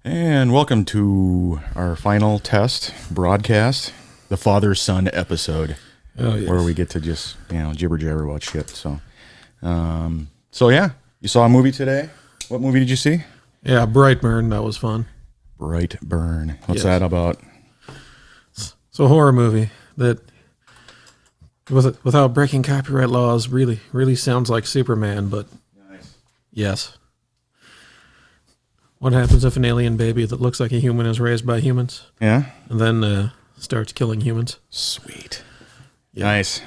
And welcome to our final test broadcast, the father-son episode, where we get to just, jibber jabber about shit. So yeah, you saw a movie today. What movie did you see? Yeah, Brightburn. That was fun. Brightburn. What's that about? It's a horror movie that, without breaking copyright laws, really sounds like Superman. But Nice. yes, what happens if an alien baby that looks like a human is raised by humans Yeah. and then starts killing humans? Sweet. Yeah. Nice.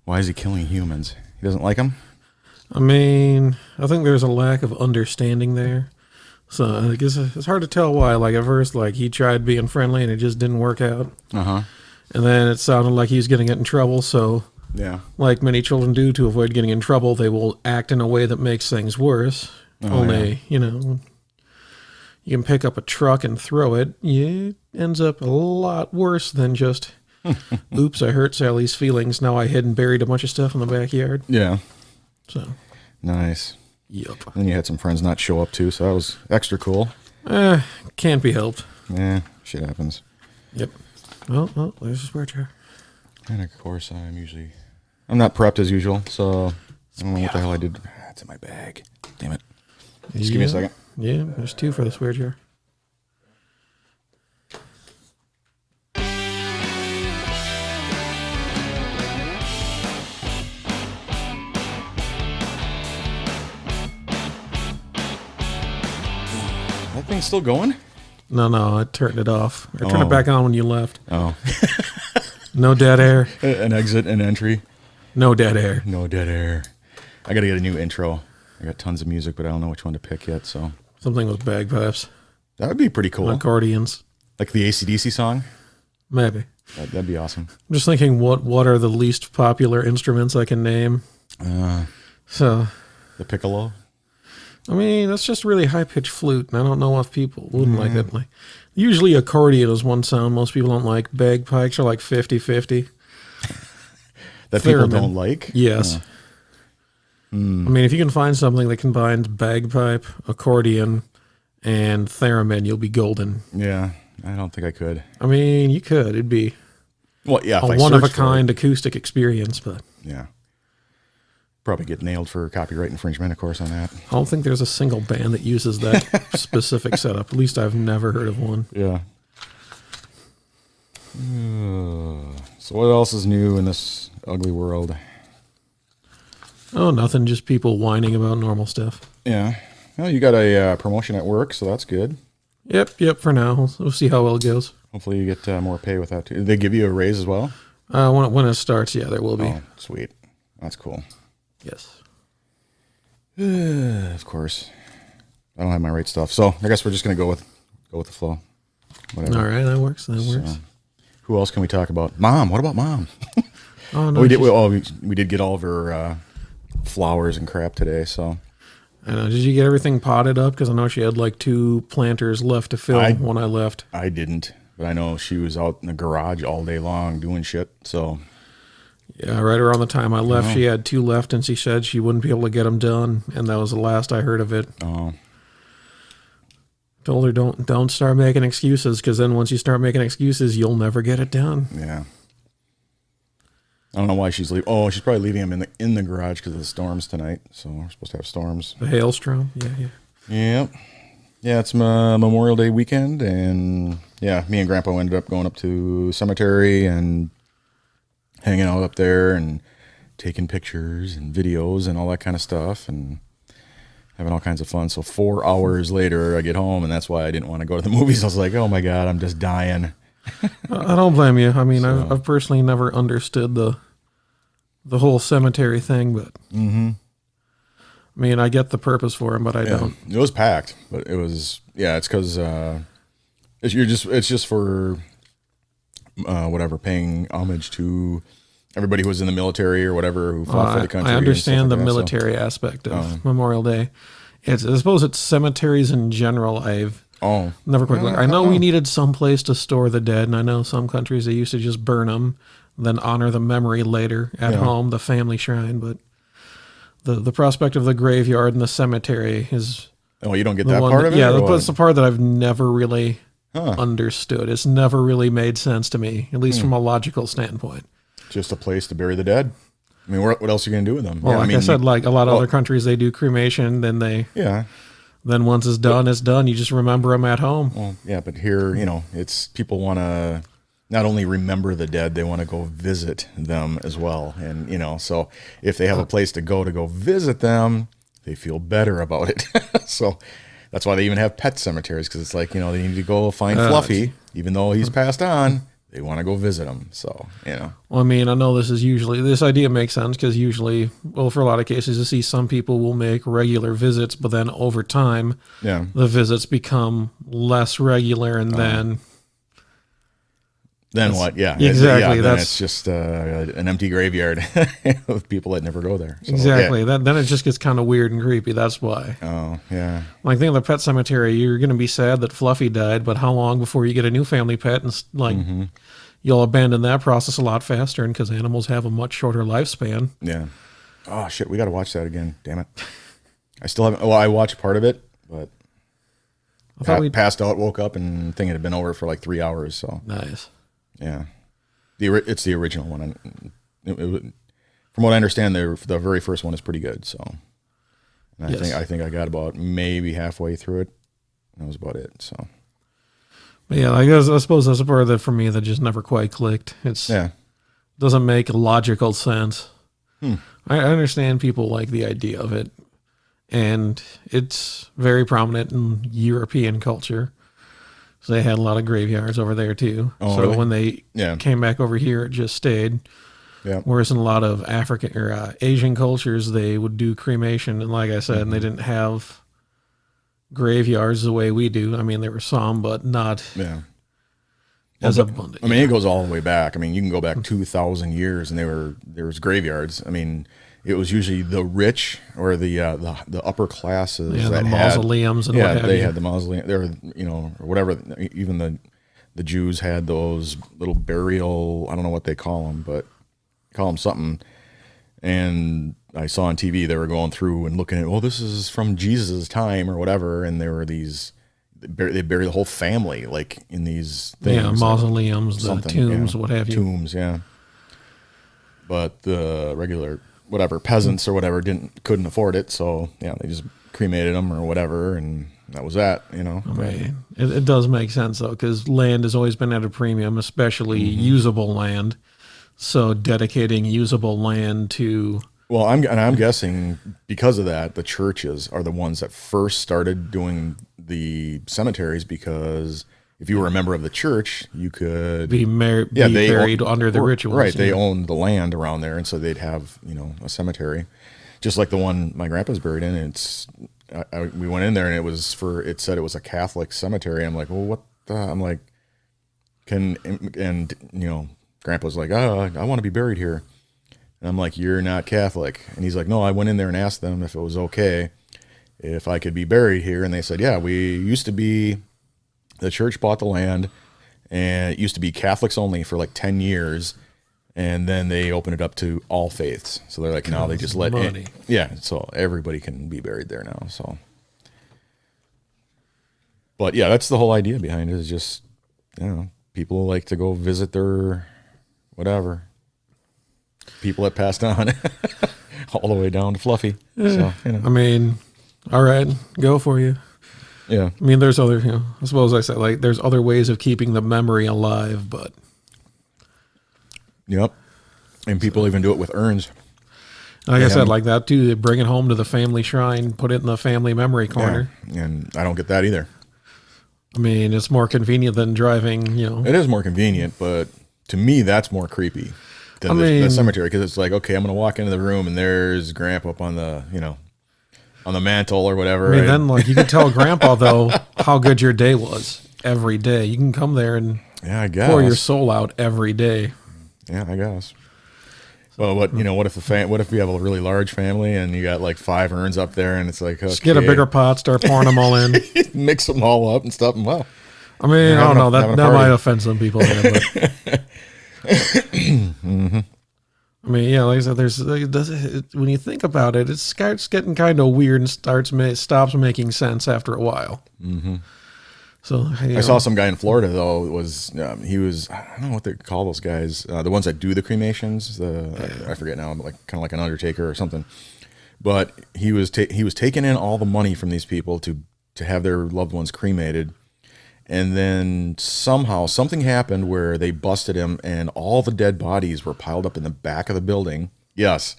Why is he killing humans? He doesn't like them? I mean, I think there's a lack of understanding there. So I guess it's hard to tell why. Like at first, like he tried being friendly and it just didn't work out. Uh-huh. And then it sounded like he's going to get in trouble. So Yeah. like many children do to avoid getting in trouble, they will act in a way that makes things worse. Only, you can pick up a truck and throw it. It ends up a lot worse than just, oops, I hurt Sally's feelings. Now I hid and buried a bunch of stuff in the backyard. Yeah. So, Nice. yep. And you had some friends not show up too, so that was extra cool. Can't be helped. Yeah, shit happens. Yep. Oh, there's a spare chair. And of course, I'm not prepped as usual, so I don't know what the hell I did. It's in my bag. Damn it. Just give me a second. Yeah, there's two for the spare chair. That thing's still going? No, I turned it off. I turned Oh. it back on when you left. Oh. No dead air. An exit, an entry. No dead air. No dead air. I gotta get a new intro. I got tons of music, but I don't know which one to pick yet, so. Something with bagpipes, That would be pretty cool. accordions, Like the AC/DC song? maybe. That'd be awesome. I'm just thinking, what are the least popular instruments I can name? So, The piccolo? I mean, that's just really high pitched flute, and I don't know if people wouldn't like it. Like, usually, accordion is one sound most people don't like. Bagpipes are like 50-50. That people Theremin. don't like? Yes. I mean, if you can find something that combines bagpipe, accordion, and theremin, you'll be golden. Yeah, I don't think I could. I mean, you could. It'd be Well, yeah, if a I one of a searched for it. kind acoustic experience, but Yeah. Probably get nailed for copyright infringement, of course, on that. I don't think there's a single band that uses that specific setup. At least I've never heard of one. Yeah. So what else is new in this ugly world? Oh, nothing. Just people whining about normal stuff. Yeah. Well, you got a promotion at work, so that's good. Yep. For now, we'll see how well it goes. Hopefully you get more pay with that too. Did they give you a raise as well? When it starts, yeah, there will be. Oh, sweet. That's cool. Yes. Of course. I don't have my right stuff, so I guess we're just gonna go with the flow. Whatever. All right, that works. So, who else can we talk about? Mom. What about Mom? Oh no, we did get all of her flowers and crap today. So I know. Did you get everything potted up? Because I know she had like 2 planters left to fill when I left. I didn't, but I know she was out in the garage all day long doing shit. So Yeah, right around the time I left, she had 2 left, and she said she wouldn't be able to get them done, and that was the last I heard of it. oh, Told her don't start making excuses, because then once you start making excuses, you'll never get it done. yeah. I don't know why she's leaving. Oh, she's probably leaving them in the garage because of the storms tonight. So we're supposed to have storms. The hailstorm, yeah. Yep. Yeah, it's Memorial Day weekend, and yeah, me and Grandpa ended up going up to cemetery and hanging out up there and taking pictures and videos and all that kind of stuff and having all kinds of fun. So 4 hours later, I get home, and that's why I didn't want to go to the movies. I was like, oh my God, I'm just dying. I don't blame you. I mean, I've personally never understood the whole cemetery thing, but I mean, I get the purpose for them, but I don't. It was packed, but it was, it's because it's just for whatever, paying homage to everybody who was in the military or whatever who fought for the country. I and understand the stuff like that, so- military aspect of Memorial Day. I suppose it's cemeteries in general. I've never quite. I know we needed some place to store the dead, and I know some countries they used to just burn them, then honor the memory later at home, the family shrine. But the prospect of the graveyard and the cemetery is Oh, you don't get The that one part of it? yeah, or that's the what? part that I've never really Huh. understood. It's never really made sense to me, at least from a logical standpoint. Just a place to bury the dead. I mean, what else are you gonna do with them? Well, Yeah, like I mean, said, like a lot of well- other countries, they do cremation. yeah. Then once it's done, it's done. You just remember them at home. Well, yeah, but here, it's people want to not only remember the dead, they want to go visit them as well. And, so if they have a place to go visit them, they feel better about it. So that's why they even have pet cemeteries, because it's like, they need to go find Fluffy, even though he's passed on. They want to go visit him. So, Well, I mean, I know this idea makes sense because usually, well, for a lot of cases, you see some people will make regular visits, but then over time, yeah. the visits become less regular, and Then what? Yeah. Exactly, Then that's- it's just an empty graveyard with people that never go there. So, exactly. Then it just gets kind of weird and creepy. That's why. Yeah. Oh, yeah. Like, think of the pet cemetery. You're going to be sad that Fluffy died, but how long before you get a new family pet? And you'll abandon that process a lot faster, and because animals have a much shorter lifespan. Yeah. Oh shit, we got to watch that again. Damn it. I still haven't. Well, I watched part of it, but I thought we passed out, woke up, and thing had been over for like 3 hours. So nice. yeah, it's the original one. And from what I understand, the very first one is pretty good. So and Yes. I think I got about maybe halfway through it. That was about it. So But yeah, I suppose that's a part of it for me that just never quite clicked. yeah, Doesn't make logical sense. I understand people like the idea of it, and it's very prominent in European culture. So they had a lot of graveyards over there too. Oh, so really? when they Yeah. came back over here, it just stayed. yeah, Whereas in a lot of African or Asian cultures, they would do cremation, and like I said, and they didn't have graveyards the way we do. I mean, there were some, but not yeah. as Well, abundant. I mean, it goes all the way back. I mean, you can go back 2,000 years, and there was graveyards. I mean, it was usually the rich or the upper classes Yeah, that the had mausoleums and yeah, what have they you. had the mausoleum. There, or whatever. Even the Jews had those little burial. I don't know what they call them, but call them something. And I saw on TV they were going through and looking at, well, this is from Jesus' time or whatever, and there were these. They bury the whole family like in these things. Yeah, mausoleums, the Something, tombs, yeah. what have you. Tombs, yeah. But the regular whatever peasants or whatever couldn't afford it, so yeah, they just cremated them or whatever, and that was that. I mean, it does make sense though, because land has always been at a premium, especially usable land. So dedicating usable land to Well, I'm guessing because of that, the churches are the ones that first started doing the cemeteries, because if you were a member of the church, you could be they buried own- under the rituals. Right, they yeah. owned the land around there, and so they'd have a cemetery, just like the one my grandpa's buried in. We went in there, and it said it was a Catholic cemetery. I'm like, well, what the? I'm like, Grandpa's like, oh, I want to be buried here, and I'm like, you're not Catholic, and he's like, no, I went in there and asked them if it was okay if I could be buried here, and they said, yeah, we used to be. The church bought the land, and it used to be Catholics only for like 10 years. And then they opened it up to all faiths. So they're like, now they just let money. yeah. So everybody can be buried there now. So, but yeah, that's the whole idea behind it, is just, people like to go visit their, whatever, people that passed on all the way down to Fluffy. So, I mean, all right, go for you. yeah. I mean, there's other, I suppose I said, like, there's other ways of keeping the memory alive, but Yep. And people even do it with urns. like I Yeah. said, like that too, they bring it home to the family shrine, put it in the family memory corner. Yeah. And I don't get that either. I mean, it's more convenient than driving, It is more convenient, but to me, that's more creepy than the mean- cemetery, because it's like, okay, I'm going to walk into the room and there's Grandpa up on the, on the mantle or whatever. I mean, and- then like you can tell Grandpa though how good your day was every day. You can come there and yeah, I guess. pour your soul out every day. Yeah, I guess. Well, what if you have a really large family and you got like 5 urns up there, and it's like, okay, Just get a bigger pot, start pouring them all in. mix them all up and stuff, and well, I mean, I don't know, that having a might party. offend some people. There, but I mean, yeah, like I said, when you think about it, it starts getting kind of weird and stops making sense after a while. Mm-hmm. So I saw some guy in Florida though. He was I don't know what they call those guys, the ones that do the cremations. I forget now, like kind of like an undertaker or something. But he was taking in all the money from these people to have their loved ones cremated. And then somehow something happened where they busted him and all the dead bodies were piled up in the back of the building. Yes.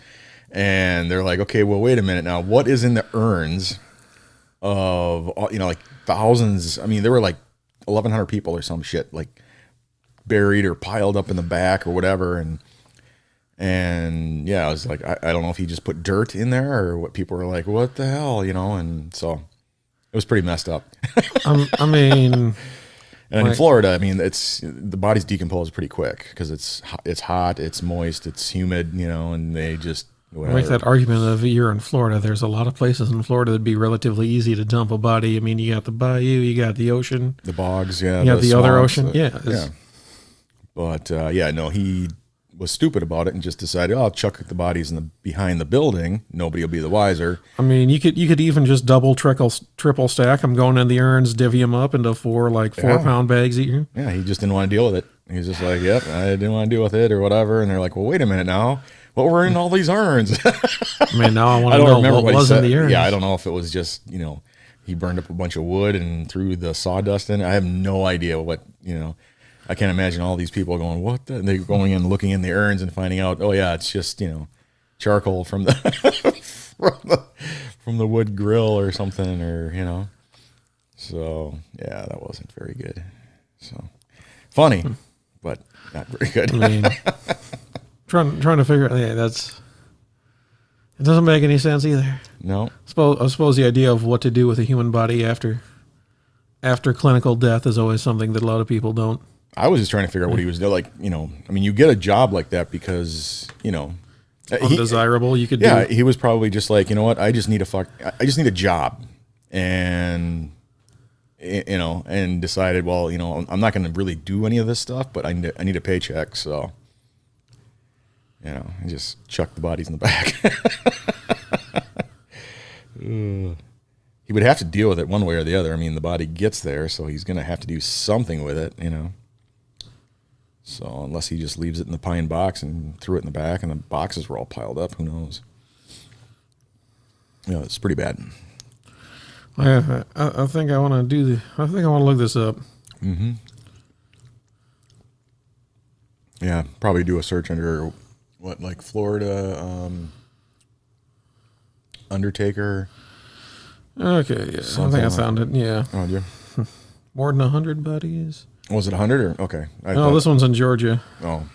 And they're like, okay, well, wait a minute now. What is in the urns of, like thousands? I mean, there were like 1,100 people or some shit like buried or piled up in the back or whatever. And yeah, I was like, I don't know if he just put dirt in there or what. People were like, what the hell, and so it was pretty messed up. I mean, and in Florida, I mean, the bodies decompose pretty quick because it's hot, it's moist, it's humid, and they just whatever. I make that argument of you're in Florida. There's a lot of places in Florida that'd be relatively easy to dump a body. I mean, you got the bayou, you got the ocean, the bogs, yeah, you got the other ocean, yeah. But no, he was stupid about it and just decided, I'll chuck the bodies behind the building. Nobody will be the wiser. I mean, you could even just triple stack them, going in the urns, divvy them up into 4 pound bags each. Yeah, he just didn't want to deal with it. He's just like, yep, I didn't want to deal with it or whatever. And they're like, well, wait a minute now. What were in all these urns? I mean, now I want to know what was in the urns. Yeah, I don't know if it was just, he burned up a bunch of wood and threw the sawdust in. I have no idea what, I can't imagine all these people going, what? And they're going in, looking in the urns and finding out, oh yeah, it's just, charcoal from the from the wood grill or something, or, So yeah, that wasn't very good. So funny, but not very good. I mean, trying to figure out, it doesn't make any sense either. No. I suppose the idea of what to do with a human body after clinical death is always something that a lot of people don't. I was just trying to figure out what he was doing. Like, I mean, you get a job like that because, undesirable. You could do. He was probably just like, you know what? I just need a job. And, and decided, well, I'm not going to really do any of this stuff, but I need a paycheck. So, I just chucked the bodies in the back. He would have to deal with it one way or the other. I mean, the body gets there, so he's going to have to do something with it, So unless he just leaves it in the pine box and threw it in the back and the boxes were all piled up, who knows? It's pretty bad. I think I want to look this up. Mm-hmm. Yeah, probably do a search under Florida Undertaker. Okay, yeah. I think I found it. Yeah. Oh, did you? More than 100 bodies. Was it 100 or okay? This one's in Georgia. Oh,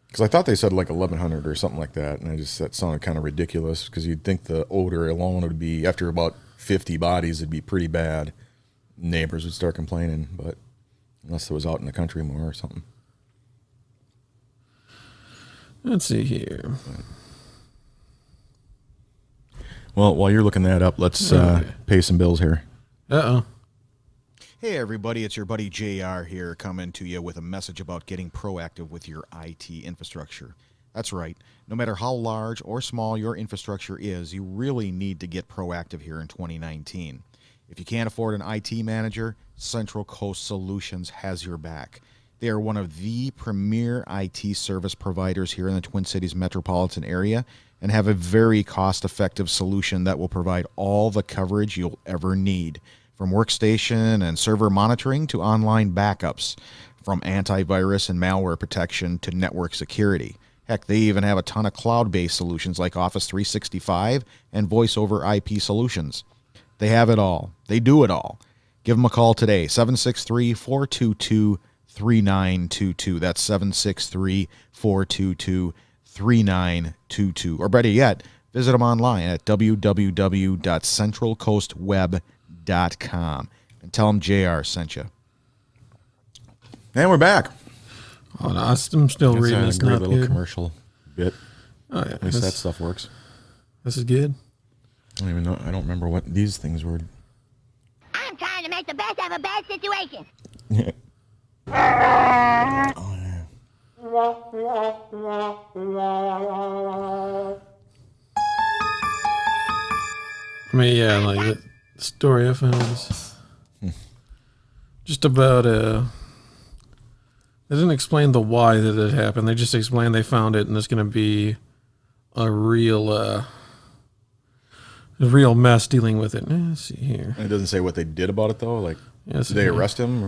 because I thought they said like 1,100 or something like that, and that sounded kind of ridiculous. Because you'd think the odor alone would be, after about 50 bodies, it'd be pretty bad. Neighbors would start complaining, but unless it was out in the country more or something. Let's see here. Well, while you're looking that up, let's pay some bills here. Uh-oh. Hey everybody, it's your buddy JR here coming to you with a message about getting proactive with your IT infrastructure. That's right. No matter how large or small your infrastructure is, you really need to get proactive here in 2019. If you can't afford an IT manager, Central Coast Solutions has your back. They are one of the premier IT service providers here in the Twin Cities metropolitan area and have a very cost-effective solution that will provide all the coverage you'll ever need. From workstation and server monitoring to online backups, from antivirus and malware protection to network security. Heck, they even have a ton of cloud-based solutions like Office 365 and voice over IP solutions. They have it all. They do it all. Give them a call today, 763-422-3922. That's 763-422-3922. Or better yet, visit them online at www.centralcoastweb.com and tell them JR sent you. And we're back. Oh, no, I'm still reading this. A great little commercial bit. Oh, yeah. At least that stuff works. This is good. I don't even know. I don't remember what these things were. I'm trying to make the best of a bad situation. Yeah. Oh, yeah. I mean, yeah, like the story I found is just about they didn't explain the why that it happened. They just explained they found it, and it's going to be a real mess dealing with it. Let's see here. And it doesn't say what they did about it though. Like, Yes, did they arrest him?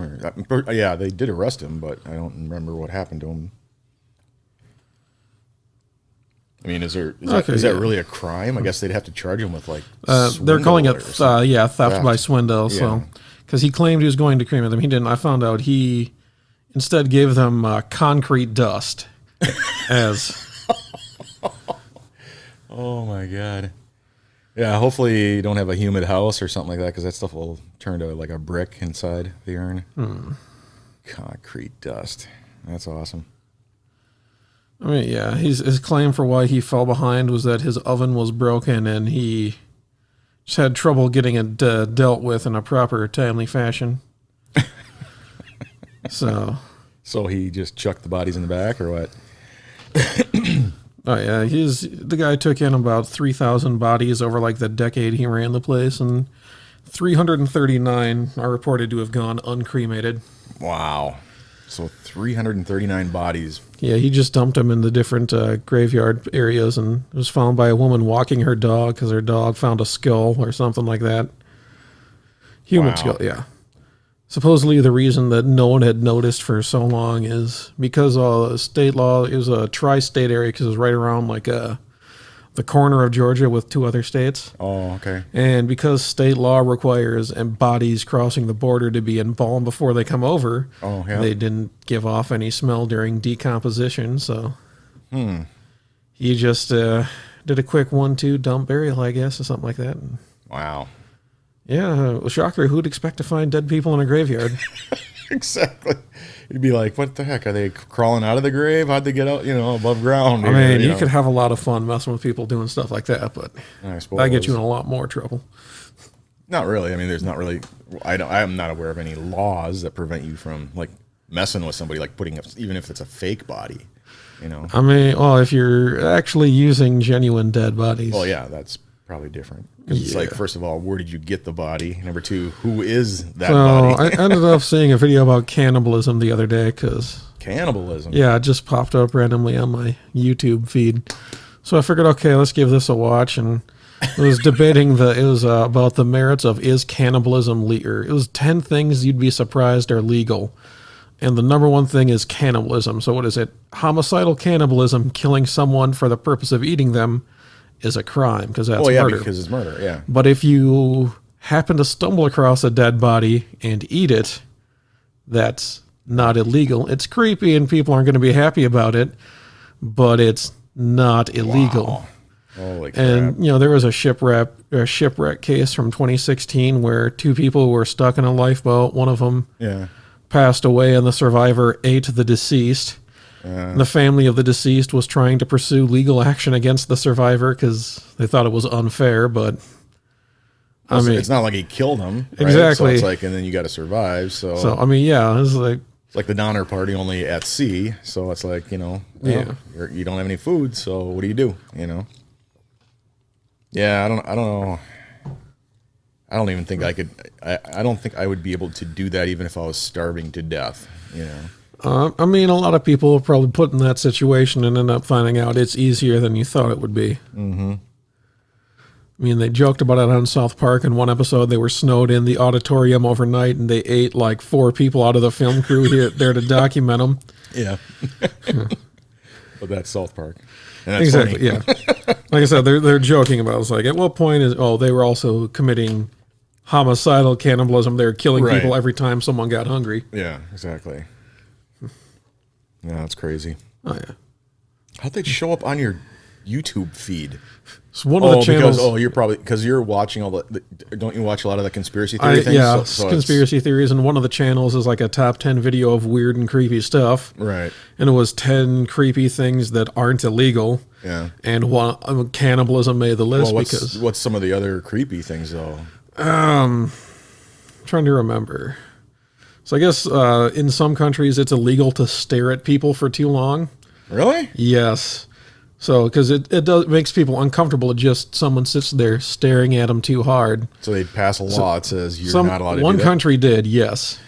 Or, yeah, they did arrest him, but I don't remember what happened to him. I mean, is that really a crime? I guess they'd have to charge him with like. They're calling it swindle theft by swindle. Yeah. So because he claimed he was going to cremate them, he didn't. I found out he instead gave them concrete dust as. Oh my god. Yeah, hopefully you don't have a humid house or something like that, because that stuff will turn to like a brick inside the urn. Concrete dust. That's awesome. I mean, yeah, his claim for why he fell behind was that his oven was broken and he just had trouble getting it dealt with in a proper, timely fashion. So he just chucked the bodies in the back, or what? oh yeah, the guy took in about 3,000 bodies over like the decade he ran the place, and 339 are reported to have gone uncremated. Wow. So 339 bodies. Yeah, he just dumped them in the different graveyard areas, and it was found by a woman walking her dog because her dog found a skull or something like that. Human Wow. skull, yeah. Supposedly the reason that no one had noticed for so long is because state law, it was a tri-state area because it was right around like the corner of Georgia with two other states. Oh, okay. And because state law requires bodies crossing the border to be embalmed before they come over, Oh, yeah. they didn't give off any smell during decomposition. So he just did a quick 1-2 dump burial, I guess, or something like that. And Wow. yeah, shocker. Who'd expect to find dead people in a graveyard? Exactly. You'd be like, what the heck? Are they crawling out of the grave? How'd they get out, above ground? I mean, you know? could have a lot of fun messing with people doing stuff like that, but I suppose. that gets you in a lot more trouble. Not really. I mean, there's not really. I'm not aware of any laws that prevent you from like messing with somebody, like putting up, even if it's a fake body. I mean, well, if you're actually using genuine dead bodies. Well, yeah, that's probably different. 'Cause it's like, Yeah. first of all, where did you get the body? Number two, who is that So body? I ended up seeing a video about cannibalism the other day because, Cannibalism. yeah, it just popped up randomly on my YouTube feed. So I figured, okay, let's give this a watch. And it was debating about the merits of is cannibalism legal. It was 10 things you'd be surprised are legal. And the number one thing is cannibalism. So what is it? Homicidal cannibalism, killing someone for the purpose of eating them, is a crime because that's Oh, yeah, murder. because it's murder. Yeah. But if you happen to stumble across a dead body and eat it, that's not illegal. It's creepy and people aren't going to be happy about it, but it's not illegal. Wow. Holy crap. And there was a shipwreck case from 2016 where two people were stuck in a lifeboat. One of them Yeah. passed away, and the survivor ate the deceased. The family of the deceased was trying to pursue legal action against the survivor because they thought it was unfair, but I mean, it's not like he killed him. Right? Exactly. So it's like, and then you got to survive. so I mean, yeah, it's like, It's like the Donner Party, only at sea. So it's like, well, Yeah. you don't have any food. So what do? Yeah, I don't know. I don't even think I could. I don't think I would be able to do that even if I was starving to death. I mean, a lot of people will probably put in that situation and end up finding out it's easier than you thought it would be. Mm-hmm. I mean, they joked about it on South Park in one episode. They were snowed in the auditorium overnight, and they ate like 4 people out of the film crew there to document them. Yeah. But that's South Park. And that's Exactly. funny. Yeah. Like I said, they're joking about it. It's like, at what point they were also committing homicidal cannibalism. They were killing Right. people every time someone got hungry. Yeah, exactly. Yeah, that's crazy. Oh yeah. How'd they show up on your YouTube feed? It's one of the channels. Because you're probably you're watching all the. Don't you watch a lot of the conspiracy theory things? Yeah, So it's- conspiracy theories, and one of the channels is like a top 10 video of weird and creepy stuff. Right. And it was 10 creepy things that aren't illegal. Yeah. And cannibalism made the list Well, because what's some of the other creepy things though? trying to remember. So I guess in some countries it's illegal to stare at people for too long. Really? Yes. So, because it makes people uncomfortable. Just someone sits there staring at them too hard. So they'd pass a law that says you're not allowed to one do that? country did, yes.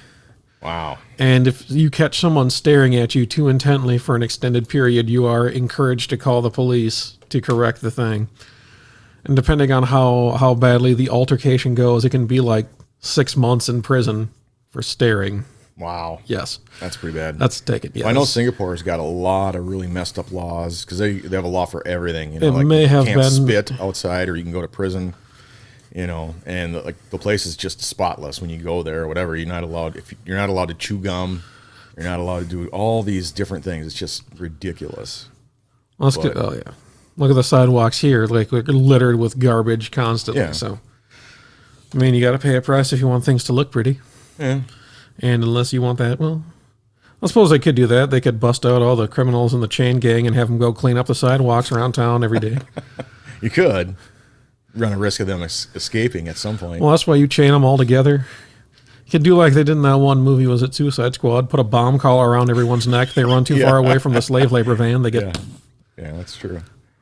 Wow. And if you catch someone staring at you too intently for an extended period, you are encouraged to call the police to correct the thing. And depending on how badly the altercation goes, it can be like 6 months in prison for staring. Wow. Yes. That's pretty bad. That's taken. Yes. I know Singapore's got a lot of really messed up laws because they have a law for everything. You know, It like may you have can't been- spit outside or you can go to prison. You know, and like the place is just spotless when you go there or whatever. You're not allowed you're not allowed to chew gum. You're not allowed to do all these different things. It's just ridiculous. Let's but- oh yeah. Look at the sidewalks here, like we're littered with garbage constantly. Yeah. So, I mean, you got to pay a price if you want things to look pretty. Yeah. And unless you want that, well, I suppose they could do that. They could bust out all the criminals in the chain gang and have them go clean up the sidewalks around town every day. You could run a risk of them escaping at some point. Well, that's why you chain them all together. You could do like they did in that one movie, was it Suicide Squad? Put a bomb collar around everyone's neck. They run too far away from the slave labor van. They get, Yeah, that's true.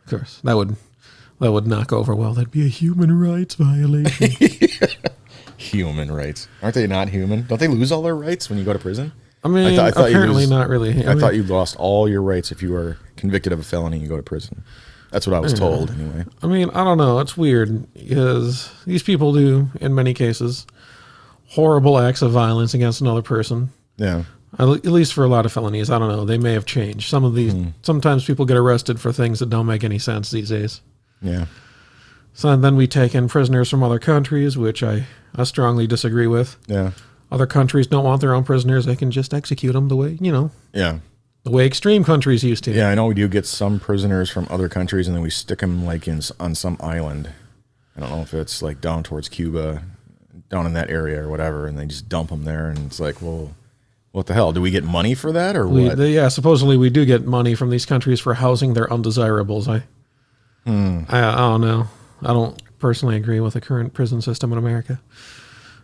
of course, that would knock over well. That'd be a human rights violation. Human rights. Aren't they not human? Don't they lose all their rights when you go to prison? I mean, I thought you apparently lose- not really. I thought you lost all your rights if you were convicted of a felony and you go to prison. That's what I was told anyway. I mean, I don't know. It's weird because these people do, in many cases, horrible acts of violence against another person. Yeah. At least for a lot of felonies. I don't know. They may have changed. Some of these, sometimes people get arrested for things that don't make any sense these days. Yeah. So then we take in prisoners from other countries, which I strongly disagree with. Yeah. Other countries don't want their own prisoners. They can just execute them the way, Yeah. the way extreme countries used to. Yeah, I know we do get some prisoners from other countries and then we stick them like on some island. I don't know if it's like down towards Cuba, down in that area or whatever, and they just dump them there and it's like, well, what the hell? Do we get money for that or what? Yeah, supposedly we do get money from these countries for housing their undesirables. I don't know. I don't personally agree with the current prison system in America.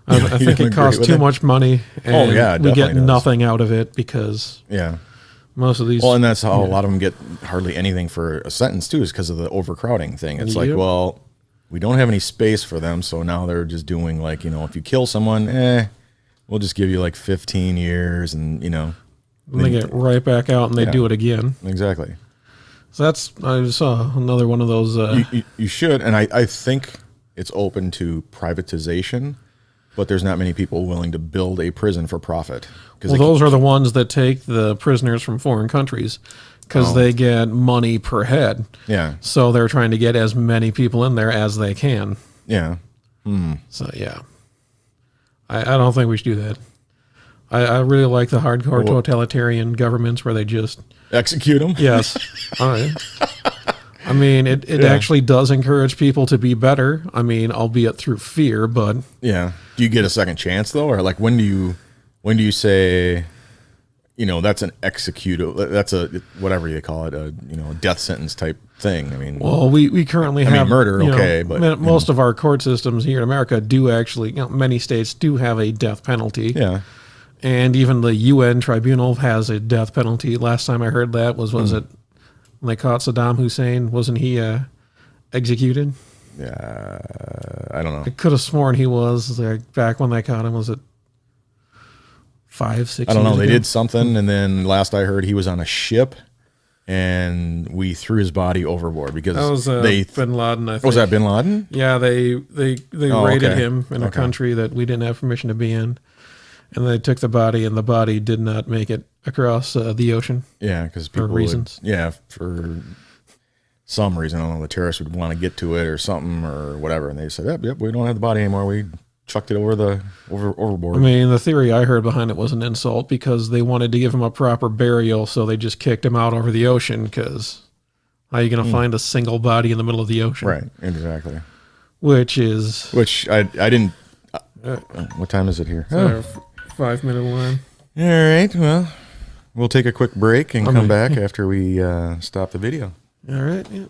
I You think don't it agree costs with too it? much money, and yeah, it we get definitely does. nothing out of it because Yeah. most of these. Well, and that's how a lot of them get hardly anything for a sentence too, is because of the overcrowding thing. It's like, Yep. well, we don't have any space for them, so now they're just doing like, if you kill someone, we'll just give you like 15 years, and they get right back out and they Yeah. do it again. exactly. So I saw another one of those. You should, and I think it's open to privatization, but there's not many people willing to build a prison for profit. well, those are the ones that take the prisoners from foreign countries because they get money per head. Yeah, So they're trying to get as many people in there as they can. yeah. So yeah, I don't think we should do that. I really like the hardcore totalitarian governments where they just Execute them. yes. I mean, it Yeah. actually does encourage people to be better. I mean, albeit through fear, but Yeah. Do you get a second chance though, or like when do you say, that's an that's a whatever you call it, a death sentence type thing? I mean, well, we currently have murder, you know, okay, but, most of our court systems here in America do actually, many states do have a death penalty. yeah, And even the UN tribunal has a death penalty. Last time I heard that was it when they caught Saddam Hussein? Wasn't he executed? yeah. I don't know. I could have sworn he was back when they caught him. Was it 5, 6? I don't know. years They ago? did something, and then last I heard, he was on a ship, and we threw his body overboard because That was they. Bin Laden. I think. Was that Bin Laden? Yeah, they Oh, raided okay. him in a Okay. country that we didn't have permission to be in, and they took the body, and the body did not make it across the ocean. Yeah, because people reasons. for some reason, I don't know, the terrorists would want to get to it or something or whatever, and they said, "Yep, we don't have the body anymore. We chucked it overboard." I mean, the theory I heard behind it was an insult because they wanted to give him a proper burial, so they just kicked him out over the ocean. Because how are you going to find a single body in the middle of the ocean? Right, exactly. Which is Which I didn't. What time is it here? our 5-minute line. All right. Well, we'll take a quick break and come back after we stop the video. All right. Yeah.